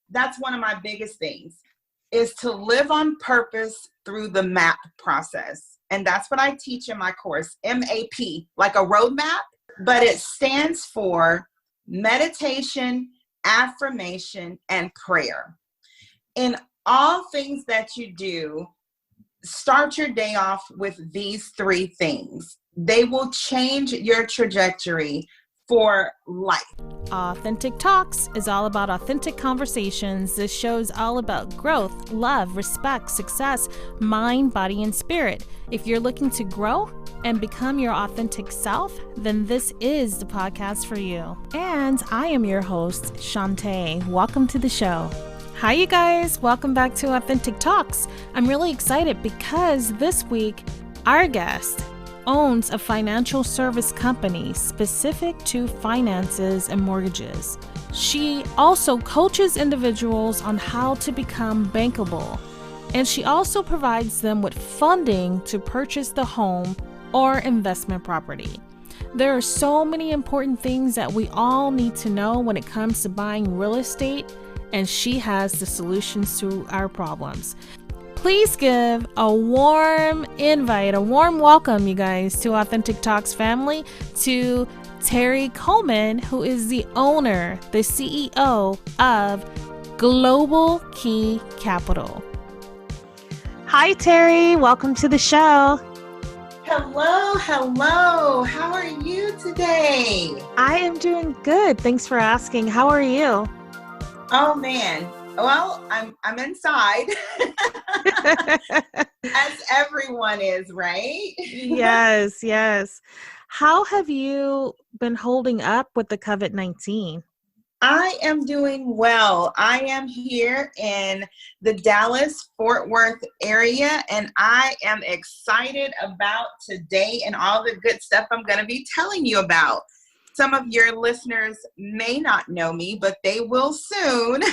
that's one of my biggest things, is to live on purpose through the MAP process. And that's what I teach in my course, M.A.P, like a roadmap, but it stands for meditation, affirmation, and prayer. In all things that you do, start your day off with these 3 things. They will change your trajectory for life. Authentic Talks is all about authentic conversations. This show is all about growth, love, respect, success, mind, body, and spirit. If you're looking to grow and become your authentic self, then this is the podcast for you. And I am your host, Shantae. Welcome to the show. Hi, you guys. Welcome back to Authentic Talks. I'm really excited because this week, our guest owns a financial service company specific to finances and mortgages. She also coaches individuals on how to become bankable, and she also provides them with funding to purchase the home or investment property. There are so many important things that we all need to know when it comes to buying real estate, and she has the solutions to our problems. Please give a warm invite, a warm welcome, you guys, to Authentic Talks family, to Terry Coleman, who is the owner, the CEO of Global Key Capital. Hi, Terry. Welcome to the show. Hello. How are you today? I am doing good. Thanks for asking. How are you? Oh, man. Well, I'm inside, as everyone is, right? Yes. How have you been holding up with the COVID-19? I am doing well. I am here in the Dallas-Fort Worth area, and I am excited about today and all the good stuff I'm going to be telling you about. Some of your listeners may not know me, but they will soon.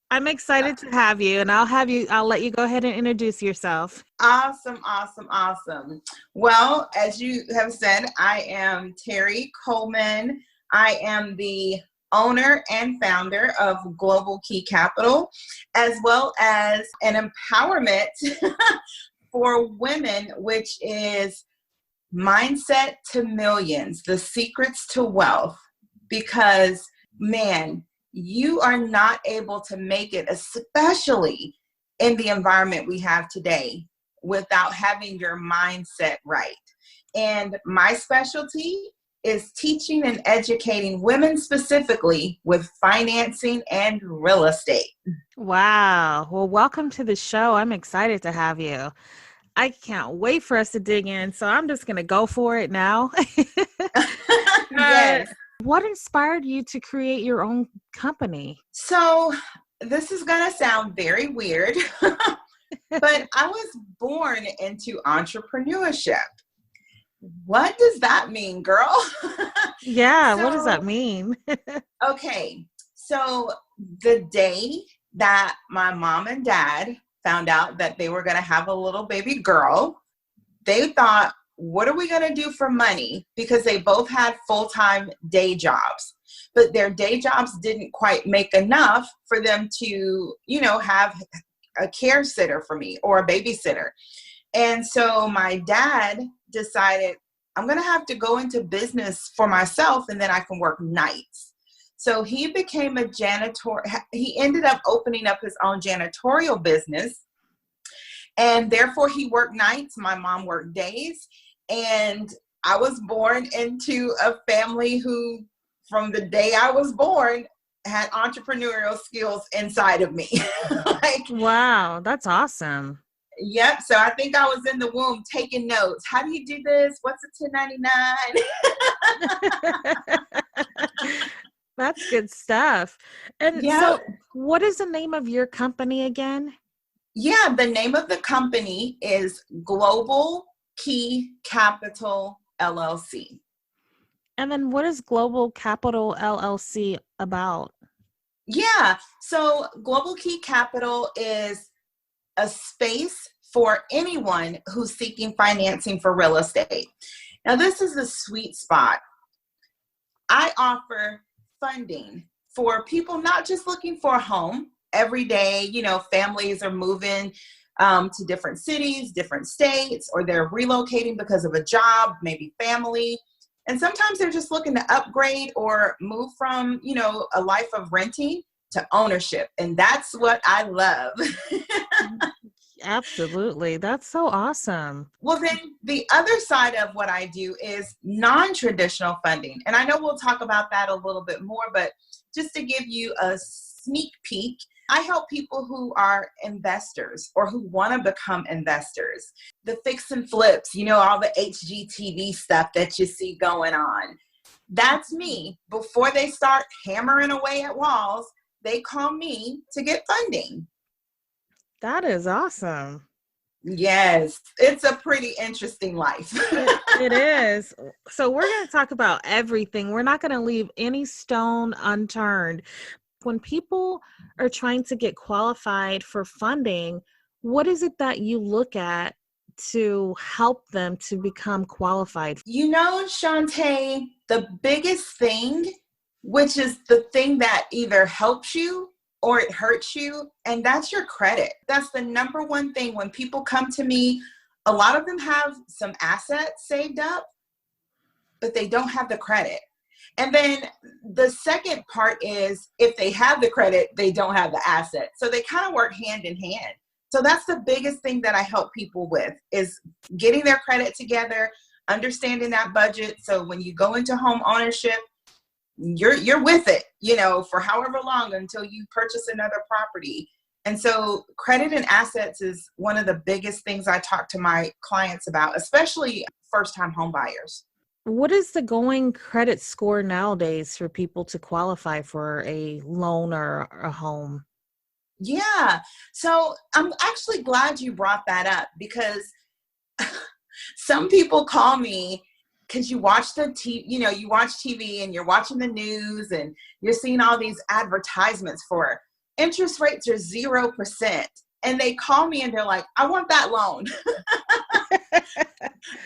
I'm excited to have you, and I'll let you go ahead and introduce yourself. Awesome. Well, as you have said, I am Terry Coleman. I am the owner and founder of Global Key Capital, as well as an empowerment for women, which is Mindset to Millions, the secrets to wealth. Because, man, you are not able to make it, especially in the environment we have today, without having your mindset right. And my specialty is teaching and educating women specifically with financing and real estate. Wow. Well, welcome to the show. I'm excited to have you. I can't wait for us to dig in. So I'm just going to go for it now. Yes. What inspired you to create your own company? So this is going to sound very weird, but I was born into entrepreneurship. What does that mean, girl? Yeah, what does that mean? Okay, so the day that my mom and dad found out that they were going to have a little baby girl, they thought, what are we going to do for money? Because they both had full-time day jobs, but their day jobs didn't quite make enough for them to, have a care sitter for me or a babysitter. And so my dad decided, I'm going to have to go into business for myself, and then I can work nights. So he became a janitor. He ended up opening up his own janitorial business, and therefore he worked nights. My mom worked days. And I was born into a family who, from the day I was born, had entrepreneurial skills inside of me. Wow, that's awesome. Yep. So I think I was in the womb taking notes. How do you do this? What's a 1099? That's good stuff. And so what is the name of your company again? Yeah, the name of the company is Global Key Capital LLC. And then what is Global Capital LLC about? Yeah, so Global Key Capital is a space for anyone who's seeking financing for real estate. Now, this is the sweet spot. I offer funding for people not just looking for a home every day. You know, families are moving to different cities, different states, or they're relocating because of a job, maybe family. And sometimes they're just looking to upgrade or move from, you know, a life of renting to ownership. And that's what I love. Absolutely. That's so awesome. Well, then the other side of what I do is non-traditional funding. And I know we'll talk about that a little bit more, but just to give you a sneak peek, I help people who are investors or who want to become investors. The fix and flips, you know, all the HGTV stuff that you see going on. That's me. Before they start hammering away at walls, they call me to get funding. That is awesome. Yes, it's a pretty interesting life. It is. So we're going to talk about everything. We're not going to leave any stone unturned. When people are trying to get qualified for funding, what is it that you look at to help them to become qualified? You know, Shantae, the biggest thing, which is the thing that either helps you or it hurts you, and that's your credit. That's the number one thing. When people come to me, a lot of them have some assets saved up, but they don't have the credit. And then the second part is if they have the credit, they don't have the asset. So they kind of work hand in hand. So that's the biggest thing that I help people with is getting their credit together, understanding that budget. So when you go into home ownership, you're with it, you know, for however long until you purchase another property. And so credit and assets is one of the biggest things I talk to my clients about, especially first-time home buyers. What is the going credit score nowadays for people to qualify for a loan or a home? Yeah. So I'm actually glad you brought that up because some people call me because you watch the TV, you know, you watch TV and you're watching the news and you're seeing all these advertisements for interest rates are 0%. And they call me and they're like, I want that loan.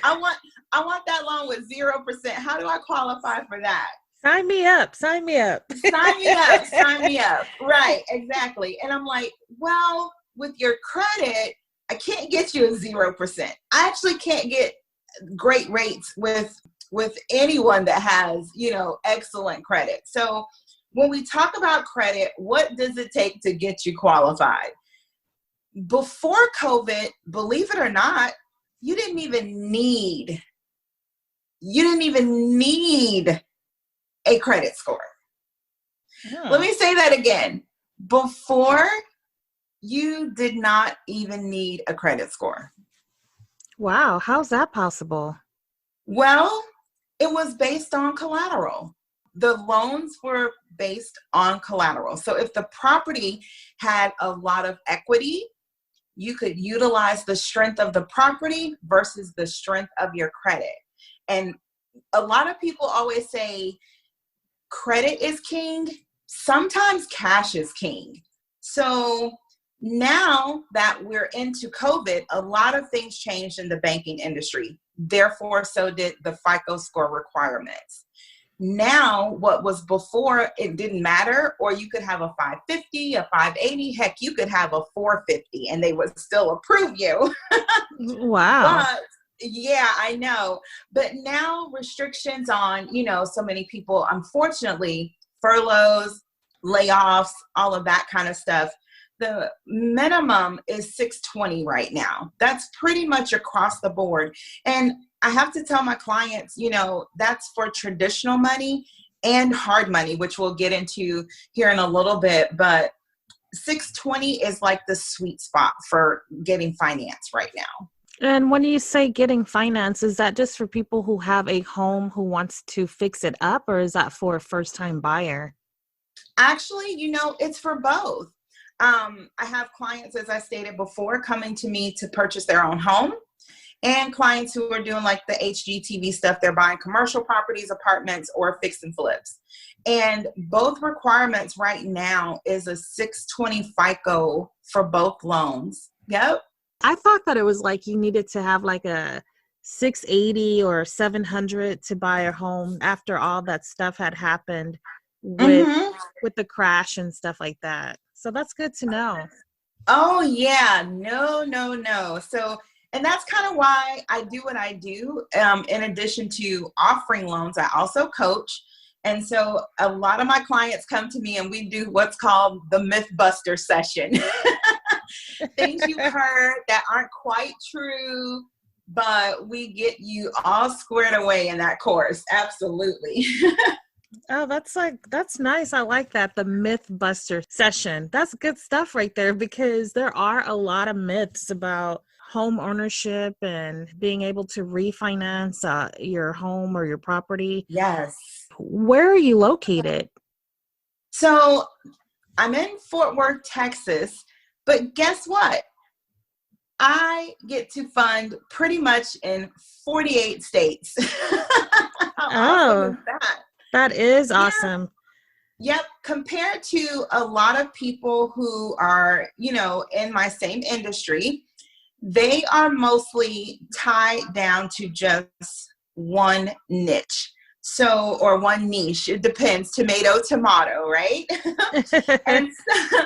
I want that loan with 0%. How do I qualify for that? Sign me up. Sign me up. Sign me up. Sign me up. Right, exactly. And I'm like, well, with your credit, I can't get you a 0%. I actually can't get great rates with anyone that has, you know, excellent credit. So when we talk about credit, what does it take to get you qualified? Before COVID, believe it or not, you didn't even need a credit score. Let me say that again. Before, you did not even need a credit score. Wow. How's that possible? Well, it was based on collateral. The loans were based on collateral. So if the property had a lot of equity, you could utilize the strength of the property versus the strength of your credit. And a lot of people always say credit is king. Sometimes cash is king. So now that we're into COVID, a lot of things changed in the banking industry. Therefore, so did the FICO score requirements. Now, what was before, it didn't matter, or you could have a 550, a 580, heck, you could have a 450, and they would still approve you. Wow. But yeah, I know. But now restrictions on, you know, so many people, unfortunately, furloughs, layoffs, all of that kind of stuff. The minimum is 620 right now. That's pretty much across the board. And I have to tell my clients, you know, that's for traditional money and hard money, which we'll get into here in a little bit. But 620 is like the sweet spot for getting finance right now. And when you say getting finance, is that just for people who have a home who wants to fix it up, or is that for a first-time buyer? Actually, you know, it's for both. I have clients, as I stated before, coming to me to purchase their own home, and clients who are doing like the HGTV stuff. They're buying commercial properties, apartments, or fix and flips. And both requirements right now is a 620 FICO for both loans. Yep. I thought that it was like you needed to have like a 680 or 700 to buy a home after all that stuff had happened with Mm-hmm. the crash and stuff like that. So that's good to know. Oh yeah, no. So, and that's kind of why I do what I do. In addition to offering loans, I also coach. And so a lot of my clients come to me and we do what's called the Mythbuster session. Things you've heard that aren't quite true, but we get you all squared away in that course. Absolutely. Oh, that's nice. I like that. The Mythbuster session. That's good stuff right there, because there are a lot of myths about home ownership and being able to refinance your home or your property. Yes. Where are you located? So I'm in Fort Worth, Texas, but guess what? I get to fund pretty much in 48 states. How awesome is Oh, that? that is Yeah. awesome. Yep. Compared to a lot of people who are, in my same industry, they are mostly tied down to just one niche. So, or one niche, it depends, tomato, right? and, so,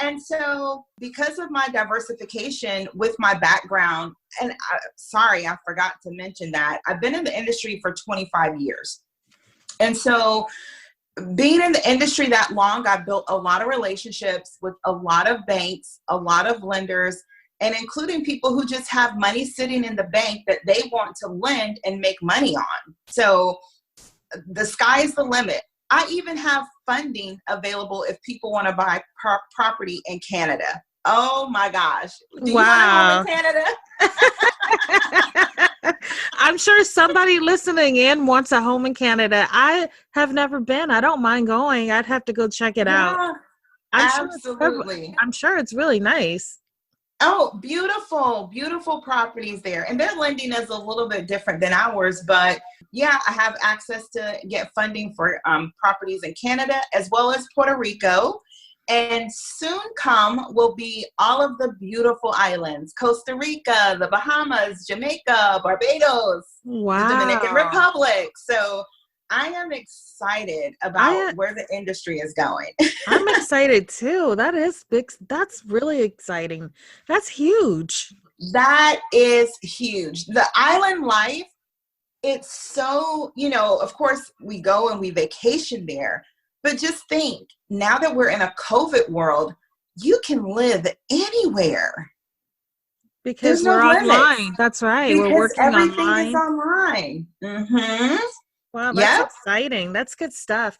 and so because of my diversification with my background, and sorry, I forgot to mention that I've been in the industry for 25 years. And so being in the industry that long, I've built a lot of relationships with a lot of banks, a lot of lenders, and including people who just have money sitting in the bank that they want to lend and make money on. So the sky's the limit. I even have funding available if people want to buy property in Canada. Oh my gosh. Do you want a home in Canada? I'm sure somebody listening in wants a home in Canada. I have never been. I don't mind going. I'd have to go check it out. Absolutely. I'm sure it's really nice. Oh, beautiful properties there. And their lending is a little bit different than ours, but yeah, I have access to get funding for properties in Canada as well as Puerto Rico. And soon come will be all of the beautiful islands, Costa Rica, the Bahamas, Jamaica, Barbados, Wow. the Dominican Republic. So I am excited about where the industry is going. I'm excited too. That is big. That's really exciting. That's huge. That is huge. The island life, it's so, of course we go and we vacation there, but just think, now that we're in a COVID world, you can live anywhere. Because there's no online. limits. That's right. Because we're working everything online. is online. Mm-hmm. Wow, that's exciting. That's good stuff.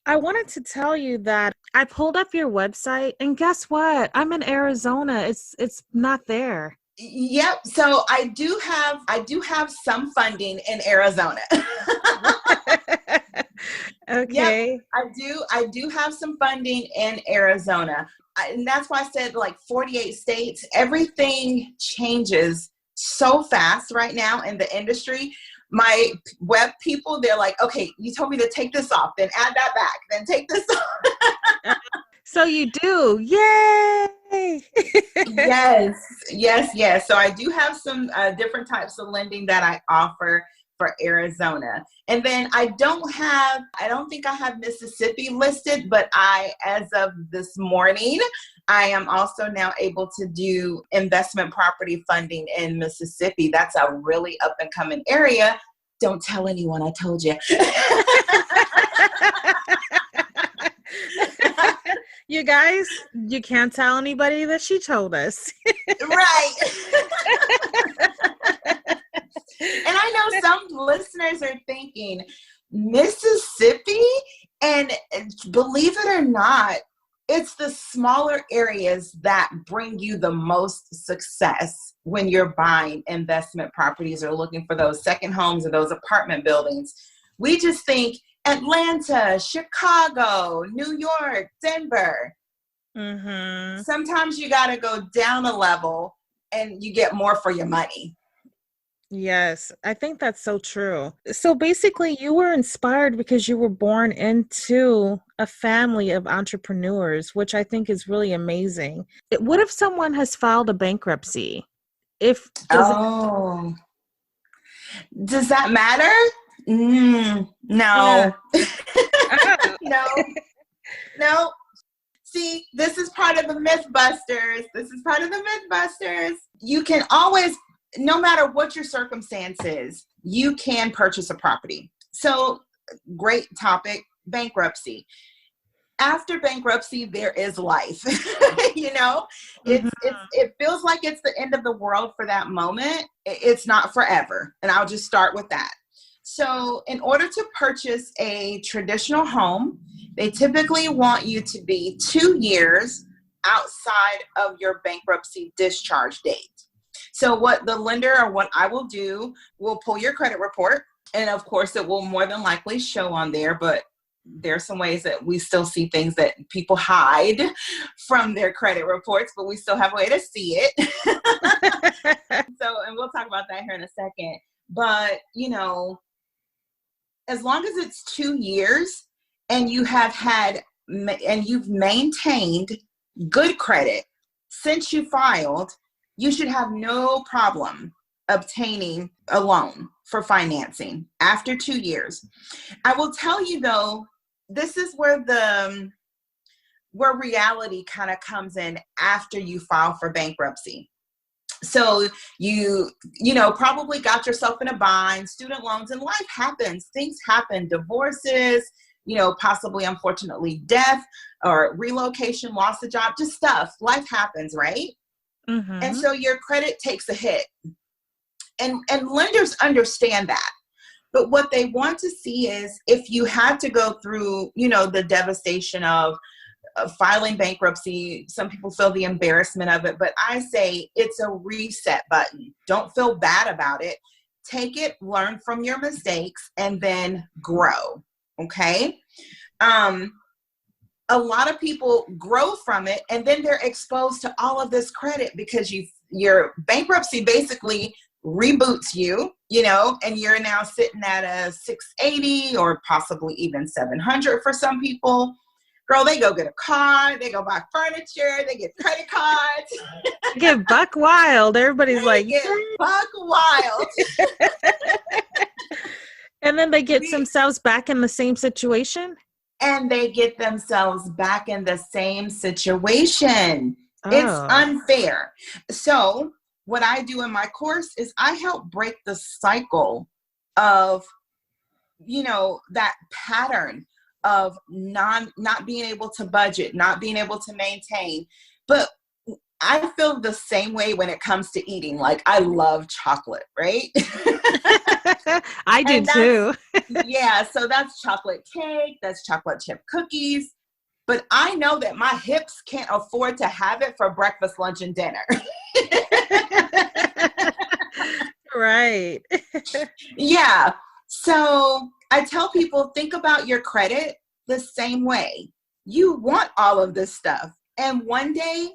I wanted to tell you that I pulled up your website, and guess what? I'm in Arizona. It's not there. Yep. So I do have some funding in Arizona. Okay. Yep, I do have some funding in Arizona. And that's why I said 48 states. Everything changes so fast right now in the industry. My web people, they're like, okay, you told me to take this off, then add that back, then take this off. So you do. Yay! Yes. So I do have some different types of lending that I offer for Arizona. And then I don't think I have Mississippi listed, but as of this morning, I am also now able to do investment property funding in Mississippi. That's a really up and coming area. Don't tell anyone I told you. You guys, you can't tell anybody that she told us. Right. And I know some listeners are thinking, Mississippi? And believe it or not, it's the smaller areas that bring you the most success when you're buying investment properties or looking for those second homes or those apartment buildings. We just think Atlanta, Chicago, New York, Denver. Mm-hmm. Sometimes you got to go down a level and you get more for your money. Yes, I think that's so true. So basically, you were inspired because you were born into a family of entrepreneurs, which I think is really amazing. What if someone has filed a bankruptcy? Does that matter? No. Oh. No. See, this is part of the Mythbusters. You can always, no matter what your circumstances, you can purchase a property. So, great topic, bankruptcy. After bankruptcy, there is life. It feels like it's the end of the world for that moment. It's not forever. And I'll just start with that. So in order to purchase a traditional home, they typically want you to be 2 years outside of your bankruptcy discharge date. So what the lender, or what I will do, will pull your credit report. And of course, it will more than likely show on there, but there's some ways that we still see things that people hide from their credit reports, but we still have a way to see it. And we'll talk about that here in a second. But, as long as it's 2 years and you've maintained good credit since you filed, you should have no problem obtaining a loan for financing after 2 years. I will tell you though, this is where reality kind of comes in after you file for bankruptcy. So you probably got yourself in a bind, student loans, and life happens. Things happen, divorces, possibly, unfortunately, death or relocation, loss of job, just stuff. Life happens, right? Mm-hmm. And so your credit takes a hit. And lenders understand that. But what they want to see is if you had to go through, the devastation of filing bankruptcy, some people feel the embarrassment of it, but I say it's a reset button. Don't feel bad about it. Take it, learn from your mistakes, and then grow. Okay? A lot of people grow from it, and then they're exposed to all of this credit because your bankruptcy basically reboots you, and you're now sitting at a 680 or possibly even 700 for some people. Girl, they go get a car, they go buy furniture, they get credit cards. Get buck wild. Everybody's buck wild. And then they get themselves back in the same situation? And they get themselves back in the same situation. Oh. It's unfair. So what I do in my course is I help break the cycle of, that pattern of not being able to budget, not being able to maintain. But I feel the same way when it comes to eating. Like, I love chocolate, right? I do too. Yeah, so that's chocolate cake, that's chocolate chip cookies. But I know that my hips can't afford to have it for breakfast, lunch, and dinner. Right. Yeah. So I tell people, think about your credit the same way. You want all of this stuff. And one day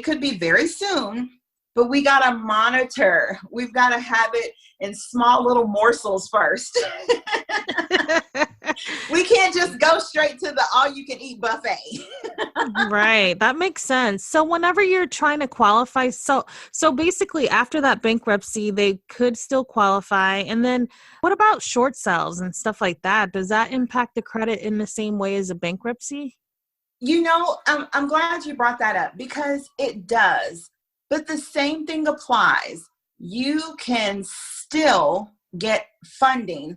could be very soon, but we got to monitor. We've got to have it in small little morsels first. We can't just go straight to the all-you-can-eat buffet. Right. That makes sense. So whenever you're trying to qualify, so basically after that bankruptcy, they could still qualify. And then what about short sales and stuff like that? Does that impact the credit in the same way as a bankruptcy? I'm glad you brought that up because it does. But the same thing applies. You can still get funding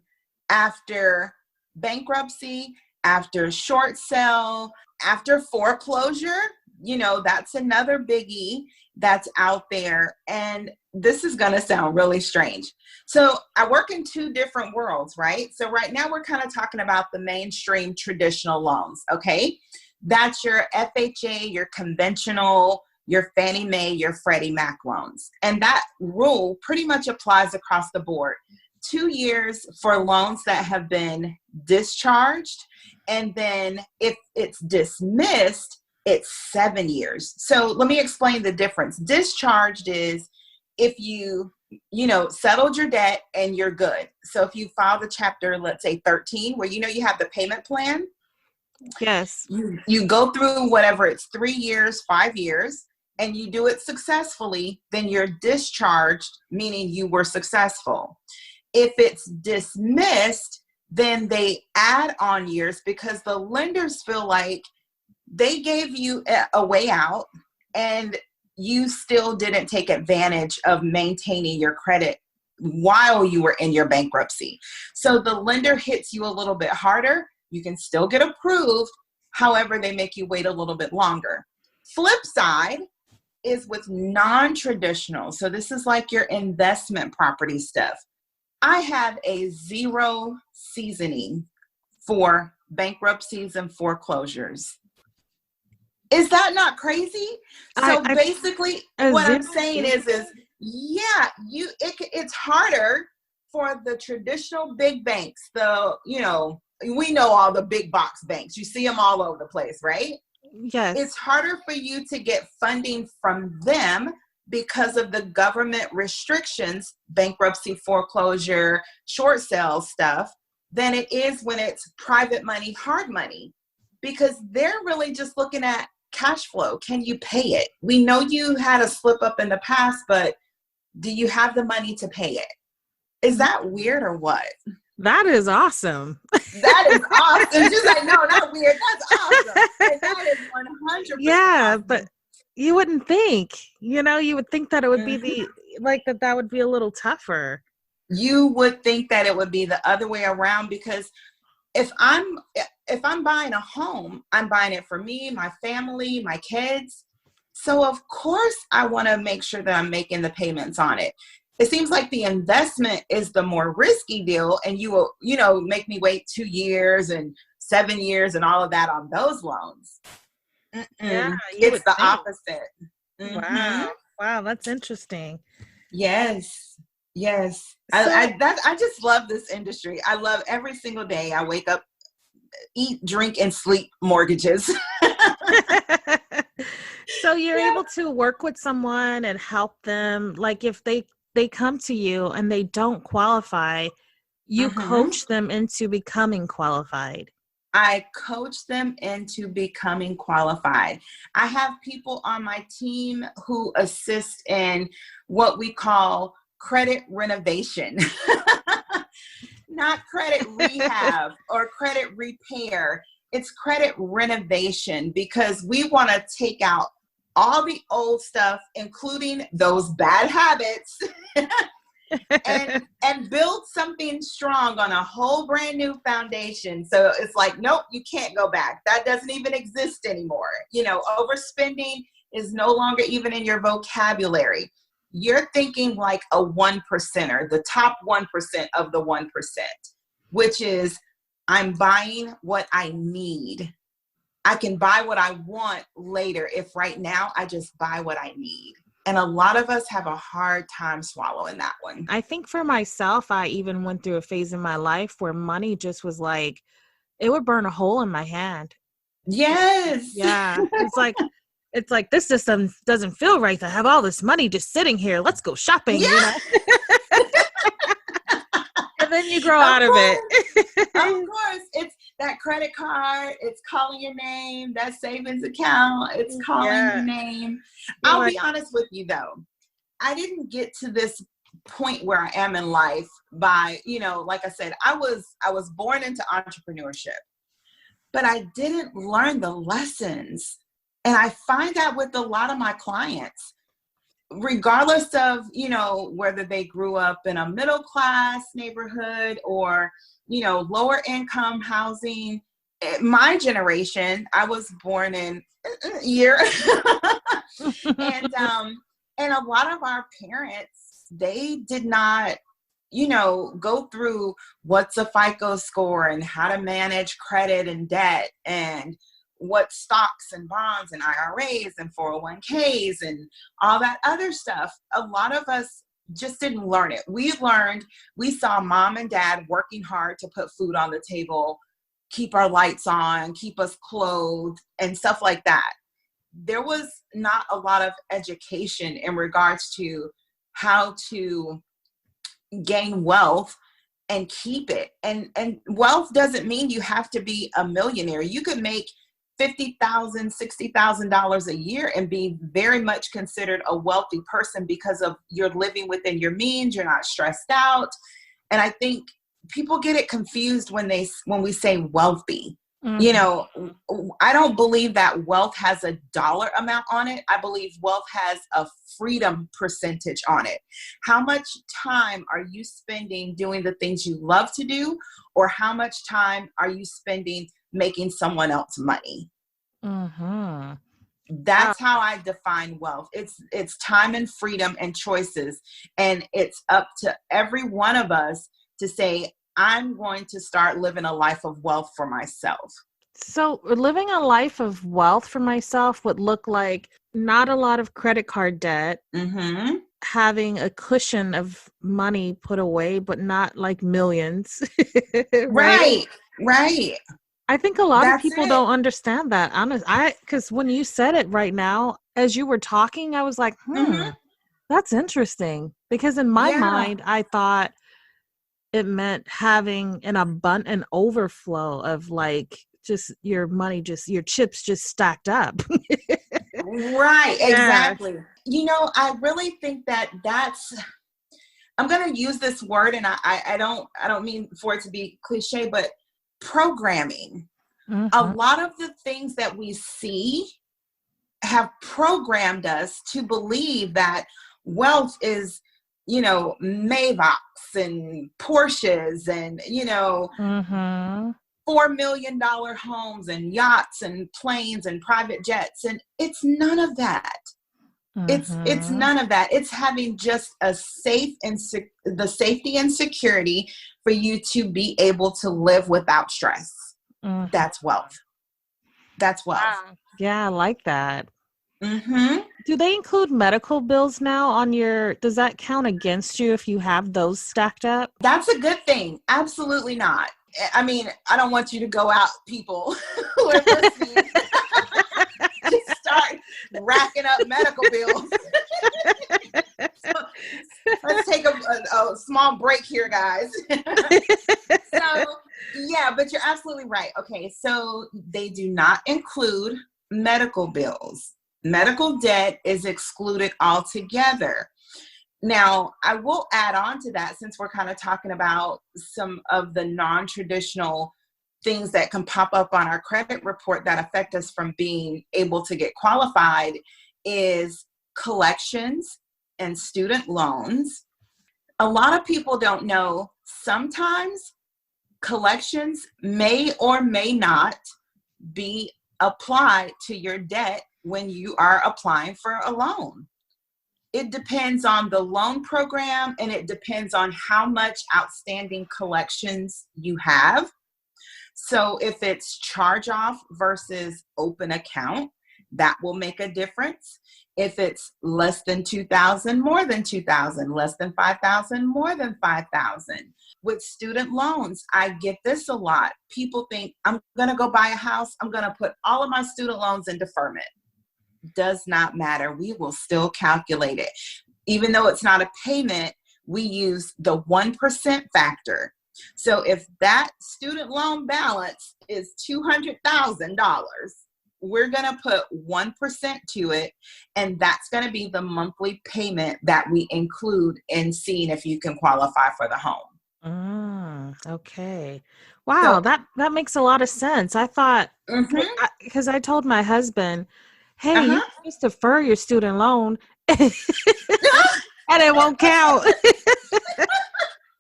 after bankruptcy, after short sale, after foreclosure. That's another biggie that's out there. And this is going to sound really strange. So I work in 2 different worlds, right? So right now we're kind of talking about the mainstream traditional loans. Okay. That's your FHA, your conventional, your Fannie Mae, your Freddie Mac loans. And that rule pretty much applies across the board. 2 years for loans that have been discharged. And then if it's dismissed, it's 7 years. So let me explain the difference. Discharged is if you settled your debt and you're good. So if you filed a chapter, let's say 13, where you have the payment plan. Yes. You go through whatever, it's 3 years, 5 years, and you do it successfully, then you're discharged, meaning you were successful. If it's dismissed, then they add on years because the lenders feel like they gave you a way out and you still didn't take advantage of maintaining your credit while you were in your bankruptcy. So the lender hits you a little bit harder. You can still get approved. However, they make you wait a little bit longer. Flip side is with non-traditional. So this is like your investment property stuff. I have a 0 seasoning for bankruptcies and foreclosures. Is that not crazy? So basically what I'm saying is yeah, it's harder for the traditional big banks. We know all the big box banks. You see them all over the place, right? Yes. It's harder for you to get funding from them because of the government restrictions, bankruptcy, foreclosure, short sale stuff, than it is when it's private money, hard money, because they're really just looking at cash flow. Can you pay it? We know you had a slip up in the past, but do you have the money to pay it? Is that weird or what? That is awesome. That is awesome. She's like, no, not weird. That's awesome. And that is 100%. Yeah, awesome. but you wouldn't think, you would think that it would be that would be a little tougher. You would think that it would be the other way around, because if I'm buying a home, I'm buying it for me, my family, my kids. So of course I want to make sure that I'm making the payments on it. It seems like the investment is the more risky deal, and you will, make me wait 2 years and 7 years and all of that on those loans. Yeah, it's the opposite. Wow, that's interesting. Yes. I just love this industry. I love every single day. I wake up, eat, drink, and sleep mortgages. So you're able to work with someone and help them, like if they come to you and they don't qualify, you coach them into becoming qualified. I coach them into becoming qualified. I have people on my team who assist in what we call credit renovation, not credit rehab or credit repair. It's credit renovation, because we want to take out all the old stuff, including those bad habits, and build something strong on a whole brand new foundation. So it's like, nope, you can't go back. That doesn't even exist anymore. Overspending is no longer even in your vocabulary. You're thinking like a 1%er, the top 1% of the 1%, which is, I'm buying what I need. I can buy what I want later if right now I just buy what I need. And a lot of us have a hard time swallowing that one. I think for myself, I even went through a phase in my life where money just was like, it would burn a hole in my hand. Yes. Yeah. It's like this system doesn't feel right to have all this money just sitting here. Let's go shopping, And then you grow out of it. Of course. It's that credit card. It's calling your name. That savings account. It's calling your name. I'll be honest with you though. I didn't get to this point where I am in life by, like I said, I was born into entrepreneurship, but I didn't learn the lessons. And I find that with a lot of my clients, regardless of, whether they grew up in a middle class neighborhood or, lower income housing. My generation, I was born in year. And a lot of our parents, they did not, go through what's a FICO score and how to manage credit and debt and what stocks and bonds and IRAs and 401ks and all that other stuff. A lot of us just didn't learn it. We saw mom and dad working hard to put food on the table, keep our lights on, keep us clothed and stuff like that. There was not a lot of education in regards to how to gain wealth and keep it. And wealth doesn't mean you have to be a millionaire. You could make $50,000, $60,000 a year and be very much considered a wealthy person because of you're living within your means. You're not stressed out. And I think people get it confused when we say wealthy. Mhm. You know, I don't believe that wealth has a dollar amount on it. I believe wealth has a freedom percentage on it. How much time are you spending doing the things you love to do, or how much time are you spending making someone else money? Mhm. That's how I define wealth. It's time and freedom and choices. And it's up to every one of us to say, I'm going to start living a life of wealth for myself. So living a life of wealth for myself would look like not a lot of credit card debt, Mm-hmm. having a cushion of money put away, but not like millions. Right? Right. Right. I think a lot of That's people it. don't understand that. Because when you said it right now, as you were talking, I was like, Mm-hmm. that's interesting. Because in my Yeah. mind, I thought it meant having an overflow of like just your money, just your chips just stacked up. Right. Yeah. Exactly. You know, I really think I'm going to use this word, and I don't mean for it to be cliche, but programming. A Mhm. lot of the things that we see have programmed us to believe that wealth is, Maybachs and Porsches and, Mhm. $4 million homes and yachts and planes and private jets. And it's none of that. It's Mhm. none of that. It's having just a safe and the safety and security for you to be able to live without stress. Mhm. That's wealth. That's wealth. Wow. Yeah, I like that. Mm-hmm. Do they include medical bills now on does that count against you if you have those stacked up? That's a good thing. Absolutely not. I mean, I don't want you to go out, people who are listening, just start racking up medical bills. So, let's take a small break here, guys. So, yeah, but you're absolutely right. Okay, so they do not include medical bills. Medical debt is excluded altogether. Now, I will add on to that, since we're kind of talking about some of the non-traditional things that can pop up on our credit report that affect us from being able to get qualified, is collections and student loans. A lot of people don't know sometimes collections may or may not be applied to your debt when you are applying for a loan. It depends on the loan program, and it depends on how much outstanding collections you have. So if it's charge off versus open account, that will make a difference. If it's less than 2,000, more than 2,000, less than 5,000, more than 5,000. With student loans, I get this a lot. People think, I'm going to go buy a house. I'm going to put all of my student loans in deferment. Does not matter. We will still calculate it. Even though it's not a payment, we use the 1% factor. So if that student loan balance is $200,000, we're going to put 1% to it, and that's going to be the monthly payment that we include in seeing if you can qualify for the home. Okay. Wow, So, that makes a lot of sense. I thought, mm-hmm, because I told my husband, hey, you uh-huh. can just defer your student loan and it won't count.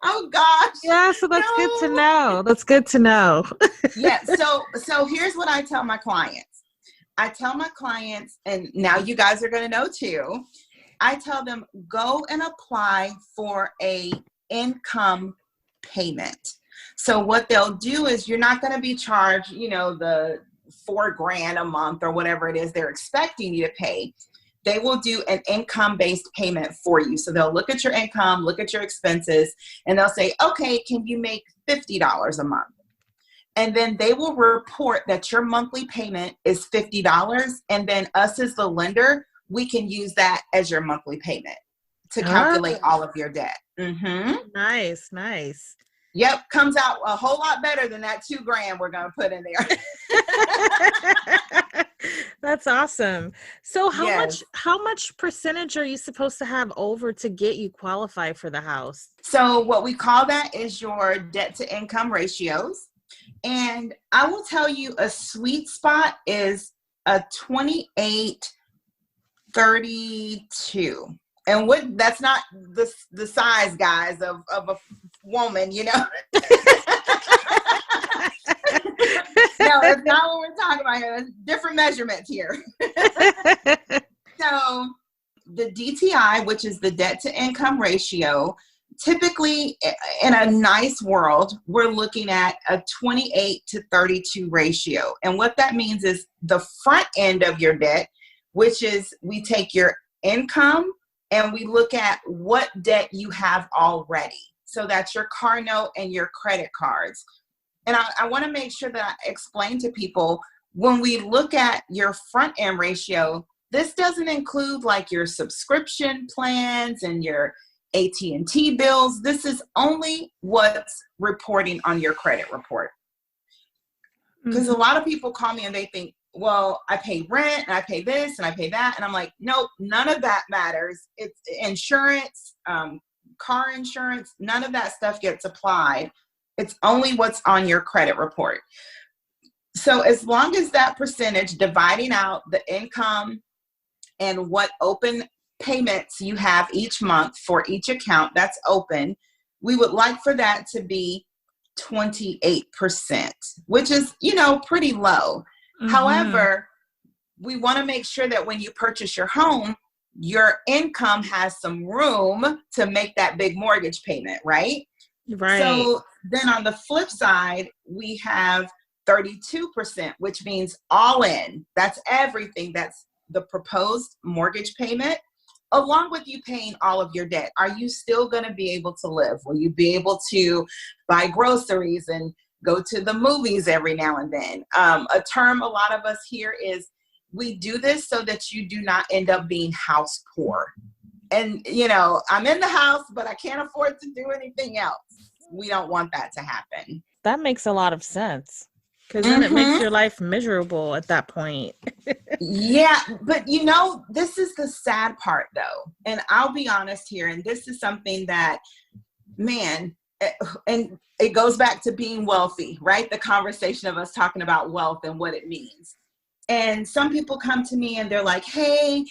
Oh gosh, Yeah, so that's good to no. know. That's good to know. Yeah, so here's what I tell my clients. I tell my clients, and now you guys are going to know too. I tell them, go and apply for a income payment. So what they'll do is, you're not going to be charged, the $4,000 a month or whatever it is they're expecting you to pay. They will do an income-based payment for you. So they'll look at your income, look at your expenses, and they'll say, okay, can you make $50 a month? And then they will report that your monthly payment is $50. And then us as the lender, we can use that as your monthly payment to calculate Oh, all of your debt. Mm-hmm. nice, nice. Yep, comes out a whole lot better than that $2,000 we're going to put in there. That's awesome. So Yes. how much percentage are you supposed to have over to get you qualified for the house? So what we call that is your debt to income ratios. And I will tell you a sweet spot is a 28-32. And what that's not the size, guys, of a woman, you know. No, that's not what we're talking about here. There's different measurements here. So the DTI, which is the debt to income ratio, typically in a nice world, we're looking at a 28-32 ratio. And what that means is the front end of your debt, which is we take your income and we look at what debt you have already. So that's your car note and your credit cards. And I want to make sure that I explain to people, when we look at your front end ratio, this doesn't include like your subscription plans and your AT&T bills. This is only what's reporting on your credit report. Because a lot of people call me and they think, well, I pay rent and I pay this and I pay that. And I'm like, nope, none of that matters. It's insurance, car insurance, none of that stuff gets applied. It's only what's on your credit report. So as long as that percentage dividing out the income and what open payments you have each month for each account that's open, we would like for that to be 28%, which is, pretty low. Mm-hmm. However, we want to make sure that when you purchase your home, your income has some room to make that big mortgage payment, right? Right. So then on the flip side, we have 32%, which means all in. That's everything. That's the proposed mortgage payment, along with you paying all of your debt. Are you still going to be able to live? Will you be able to buy groceries and go to the movies every now and then? A term a lot of us hear is, we do this so that you do not end up being house poor. And, I'm in the house, but I can't afford to do anything else. We don't want that to happen. That makes a lot of sense. Because then it makes your life miserable at that point. Yeah, but this is the sad part though. And I'll be honest here, and this is something that, man, and it goes back to being wealthy, right? The conversation of us talking about wealth and what it means. And some people come to me and they're like, hey,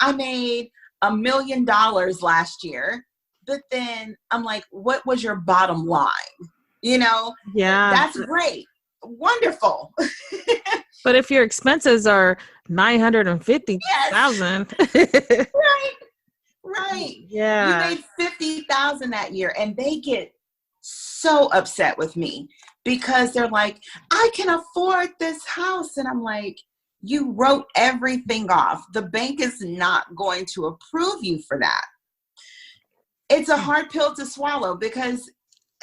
I made $1 million last year. But then I'm like, what was your bottom line? Yeah, that's great. Wonderful. But if your expenses are $950,000, yes. Right. Yeah, you made $50,000 that year, and they get so upset with me because they're like, I can afford this house, and I'm like, you wrote everything off. The bank is not going to approve you for that. It's a hard pill to swallow because,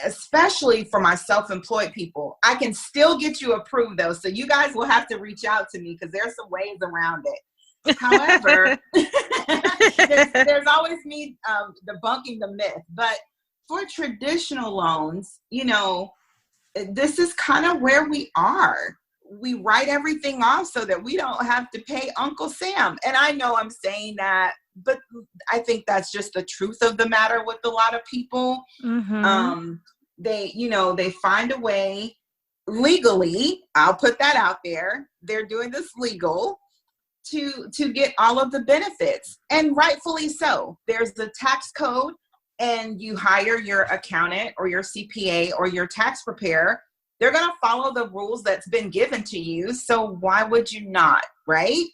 especially for my self-employed people, I can still get you approved though. So you guys will have to reach out to me because there's some ways around it. However, there's always me debunking the myth. But for traditional loans, this is kind of where we are. We write everything off so that we don't have to pay Uncle Sam. And I know I'm saying that, but I think that's just the truth of the matter with a lot of people. Mm-hmm. They find a way legally, I'll put that out there, they're doing this legal to get all of the benefits, and rightfully so. There's the tax code, and you hire your accountant or your CPA or your tax preparer. They're going to follow the rules that's been given to you. So why would you not? Right.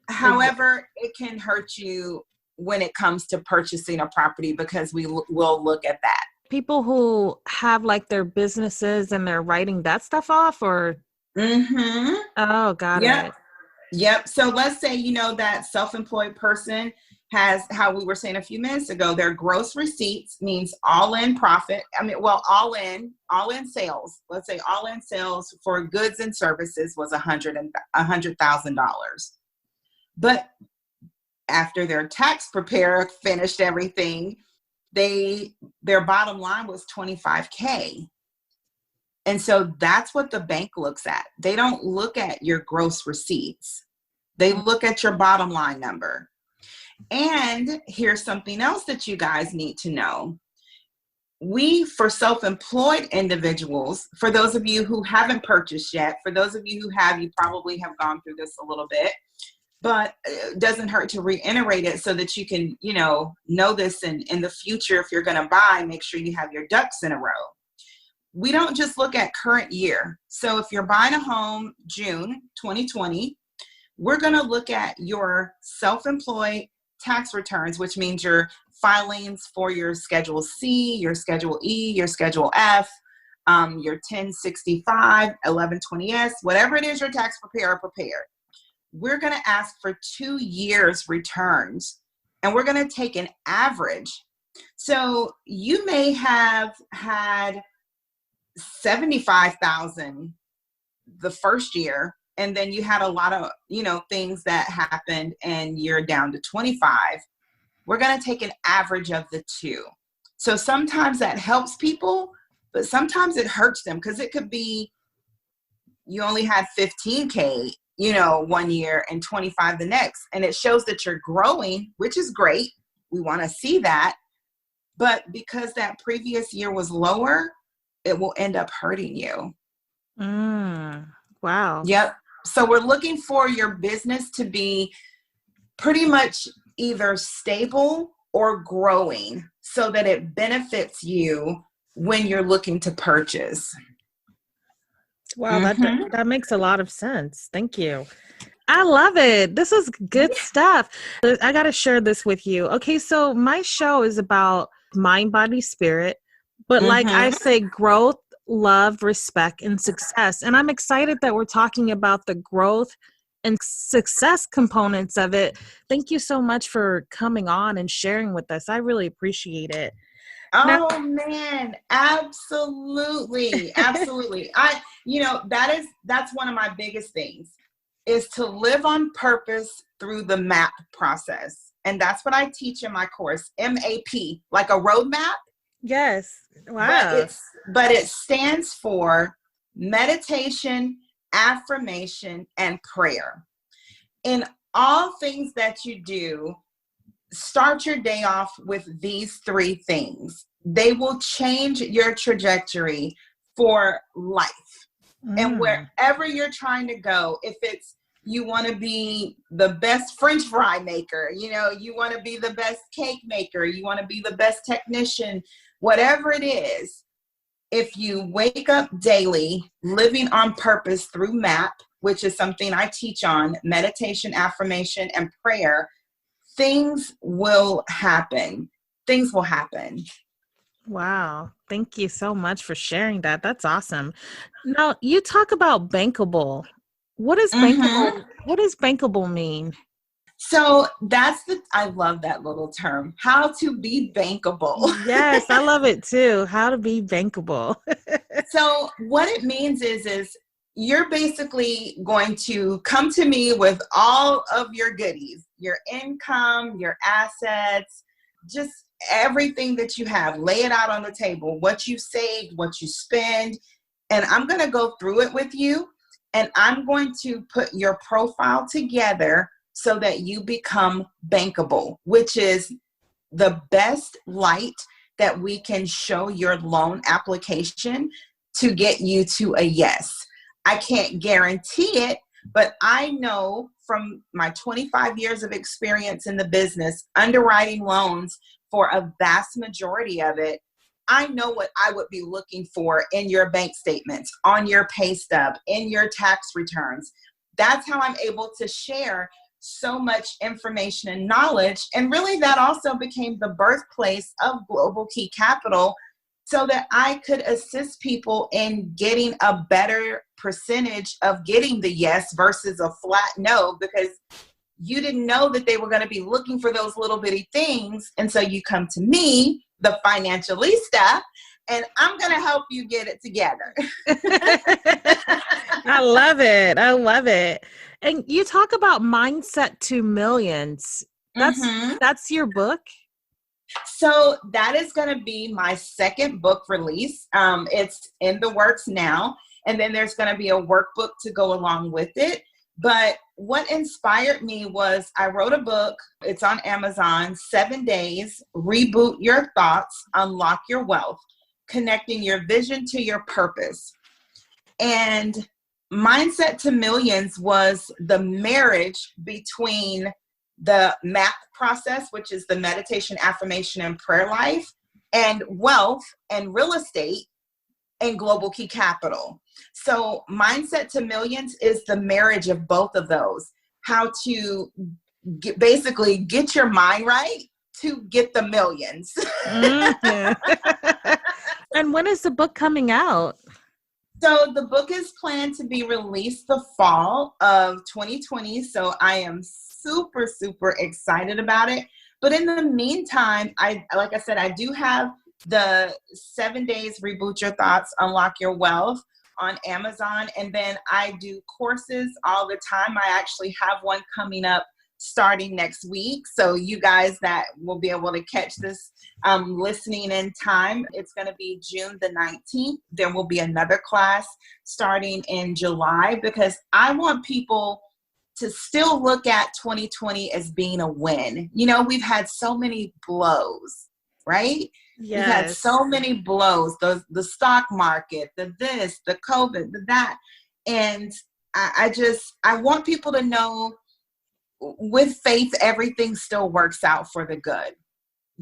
However, it can hurt you when it comes to purchasing a property because we will look at that. People who have like their businesses and they're writing that stuff off, or? Mm-hmm. Oh, got it. Yep. So let's say, that self-employed person has, how we were saying a few minutes ago, their gross receipts means all in profit. All in sales. Let's say all in sales for goods and services was $100,000. But after their tax preparer finished everything, their bottom line was $25,000. And so that's what the bank looks at. They don't look at your gross receipts. They look at your bottom line number. And here's something else that you guys need to know. For self-employed individuals, for those of you who haven't purchased yet, for those of you who have, you probably have gone through this a little bit, but it doesn't hurt to reiterate it so that you can, know this in the future. If you're going to buy, make sure you have your ducks in a row. We don't just look at current year. So if you're buying a home June 2020, we're going to look at your self-employed tax returns, which means your filings for your Schedule C, your Schedule E, your Schedule F, your 1065, 1120S, whatever it is your tax preparer prepared. We're going to ask for 2 years returns, and we're going to take an average. So you may have had 75,000 the first year, and then you had a lot of, things that happened and you're down to 25. We're going to take an average of the two. So sometimes that helps people, but sometimes it hurts them because it could be you only had 15K, 1 year and 25 the next. And it shows that you're growing, which is great. We want to see that. But because that previous year was lower, it will end up hurting you. Wow. Yep. So we're looking for your business to be pretty much either stable or growing so that it benefits you when you're looking to purchase. Wow, that makes a lot of sense. Thank you. I love it. This is good stuff. I got to share this with you. Okay, so my show is about mind, body, spirit, but like I say, growth, love, respect, and success. And I'm excited that we're talking about the growth and success components of it. Thank you so much for coming on and sharing with us. I really appreciate it. Oh man, absolutely. Absolutely. That's one of my biggest things is to live on purpose through the MAP process. And that's what I teach in my course, M.A.P, like a roadmap. Yes. Wow. But it stands for meditation, affirmation, and prayer. In all things that you do, start your day off with these 3 things. They will change your trajectory for life. And wherever you're trying to go, if it's you want to be the best French fry maker, you want to be the best cake maker, you want to be the best technician, whatever it is, if you wake up daily living on purpose through MAP, which is something I teach on, meditation, affirmation, and prayer, things will happen. Things will happen. Wow. Thank you so much for sharing that. That's awesome. Now, you talk about bankable. What is bankable? What does bankable mean? So I love that little term, how to be bankable. Yes, I love it too. How to be bankable. So what it means is you're basically going to come to me with all of your goodies, your income, your assets, just everything that you have, lay it out on the table, what you saved, what you spend. And I'm going to go through it with you. And I'm going to put your profile together so that you become bankable, which is the best light that we can show your loan application to get you to a yes. I can't guarantee it, but I know from my 25 years of experience in the business, underwriting loans for a vast majority of it, I know what I would be looking for in your bank statements, on your pay stub, in your tax returns. That's how I'm able to share so much information and knowledge. And really that also became the birthplace of Global Key Capital so that I could assist people in getting a better percentage of getting the yes versus a flat no, because you didn't know that they were going to be looking for those little bitty things. And so you come to me, the financialista, and I'm going to help you get it together. I love it. I love it. And you talk about Mindset to Millions. That's your book? So that is going to be my second book release. It's in the works now. And then there's going to be a workbook to go along with it. But what inspired me was I wrote a book. It's on Amazon, 7 Days, Reboot Your Thoughts, Unlock Your Wealth, Connecting Your Vision to Your Purpose. And Mindset to Millions was the marriage between the M.A.P process, which is the meditation, affirmation, and prayer life, and wealth and real estate and global key capital. So Mindset to Millions is the marriage of both of those. How to basically get your mind right to get the millions. Mm-hmm. And when is the book coming out? So the book is planned to be released the fall of 2020. So I am super, super excited about it. But in the meantime, like I said, I do have the 7 Days Reboot Your Thoughts, Unlock Your Wealth on Amazon. And then I do courses all the time. I actually have one coming up starting next week. So you guys that will be able to catch this listening in time, it's going to be June the 19th. There will be another class starting in July, because I want people to still look at 2020 as being a win. You know, we've had so many blows, right? Yes. We've had so many blows, the stock market, the this, the COVID, the that. And I want people to know, with faith, everything still works out for the good.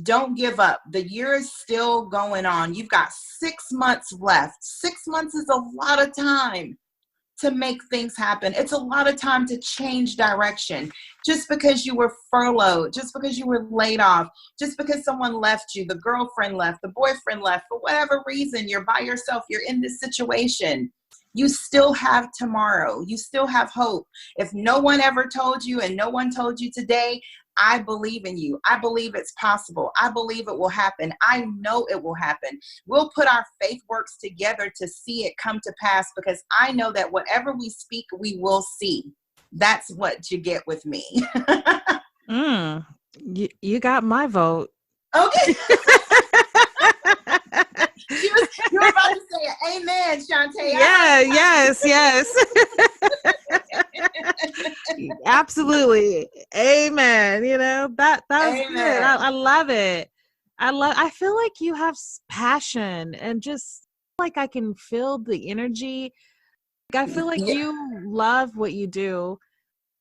Don't give up. The year is still going on. You've got 6 months left. 6 months is a lot of time to make things happen. It's a lot of time to change direction. Just because you were furloughed, just because you were laid off, just because someone left you, the girlfriend left, the boyfriend left, for whatever reason, you're by yourself, you're in this situation. You still have tomorrow. You still have hope. If no one ever told you and no one told you today, I believe in you. I believe it's possible. I believe it will happen. I know it will happen. We'll put our faith works together to see it come to pass, because I know that whatever we speak, we will see. That's what you get with me. You got my vote. Okay. You were about to say amen, Shantae. Yeah, yes. Absolutely. Amen. You know, that was Amen. good. I love it. I feel like you have passion, and just like I can feel the energy. I feel like you love what you do,